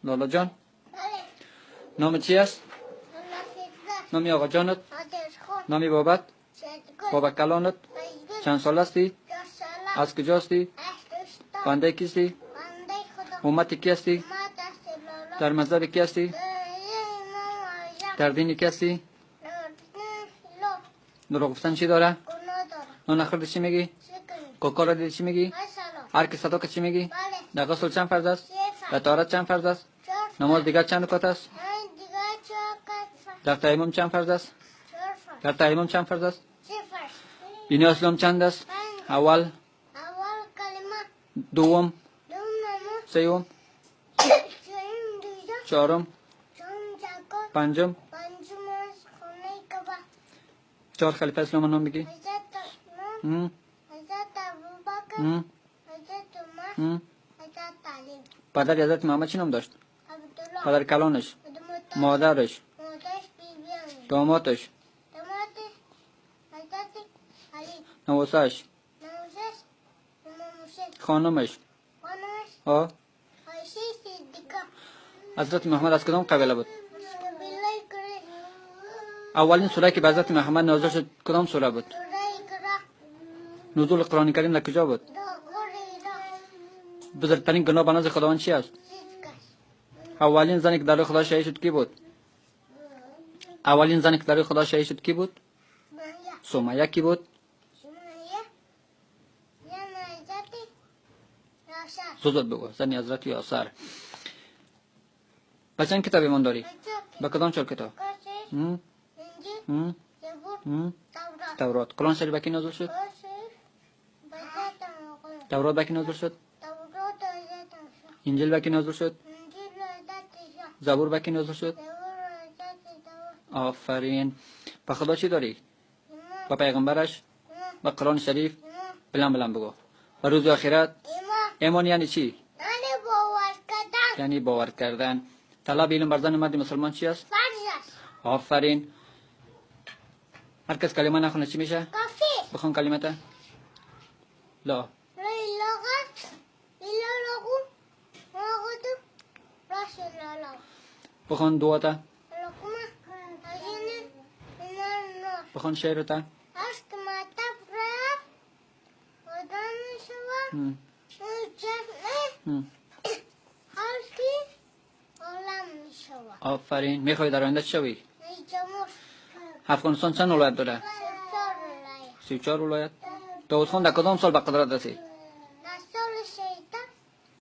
لالا جان بله. نام چی است؟ نام نامی آقا جانت؟ آدرس خود. نامی بابت؟ صدقه. بابا کلانت؟ بیگل. چند سال هستی؟ 2 ساله. از کجاستی؟ اشتوستا. بنده کیستی؟ بنده خدا. امت کی هستی؟ ما دست لالا. در مذهب کی هستی؟ در دین کی هستی؟ دروغ گفتن چی داره؟ گناه داره. نان نخورده چی میگی؟ چکنی. کوکا را دیدی چی میگی؟ مثلا. هر کی صدا که چی میگی؟ بله. در غسل چند فرض است؟ 3 در طهارت چند فرض است؟ 4 نماز دیگر چند رکعت است؟ دیگه 4 در تیمم چند فرض است؟ 4 در تیمم چند فرض است؟ 0 دین اسلام چند است؟ 5 اول، اول کلمه. دوم، دوم نماز. سوم، چهارم دیگه. چهارم، چهارم زکات. پنجم. پنجم از خانه کعبه. 4 خلیفه اسلام نام بگی. حضرت عثمان. هم، حضرت ابوبکر. هم، حضرت عمر. هم. حضرت علی. پدر حضرت محمد چی نام داشت؟ عبدالله. پدر کلانش، مادرش. مادرش، مادرش بیبیانه. دامادش، دامادش. حضرت علی. نواسش، نوزش. امام حسین. خانمش. خانمش. ها، عایشه صدیقه. حضرت محمد از کدام قبیله بود؟ قبیله کره. اولین سوره که به حضرت محمد نازل شد کدام سوره بود؟ سوره اقرا. نزول قرآن کریم در کجا بود؟ دا غره. بزرگترین گناه به نزد خداوند چی است؟ چیزکش. اولین زنی که در روی خدا شهید شد کی بود؟ اولین زنی که در روی خدا شهید شد کی بود؟ مایا. سمیه کی بود؟ سمیه. یا حضرت یاسر. زود بگو زنی حضرت یاسر. و چند کتاب ایمان داری؟ به کدام چهار کتاب؟ قرآن. هم؟ انجیل. هم؟ زبور. هم؟ تورات. تورات. قرآن شریف به کی نازل شد؟ قرآن شریف. حضرت محمد. تورات به کی نازل شد؟ تورات حضرت موسی. انجیل به کی نازل شد؟ انجیل حضرت عیسی. زبور به کی نازل شد؟ زبور حضرت داوود. آفرین. به خدا چی داری؟ ایمان. به پیغمبرش؟ ایمان. به قرآن شریف؟ ایمان. بلند بلند بگو. به روز آخرت؟ ایمان. ایمان یعنی چی؟ یعنی باور کردن. یعنی باور کردن. طلب علم بر زن مرد مسلمان چی است؟ فرض است. آفرین. هر کس کلمه نخونه چی میشه؟ کافی. بخون کلمته. لا. لغت. لغو. لغت. رسول الله. بخون دعاته. لقمه. هزینه. النار. بخون شعرته. عشق مطب رفت. ودان شما. هم. جمعه. هم. حرفی. عالم می شود. آفرین. میخوای در آینده چی شوی؟ ای جمهور. افغانستان چند ولایت داره؟ 34 ولایت. 34 ولایت. داود خان در کدام سال به قدرت رسید؟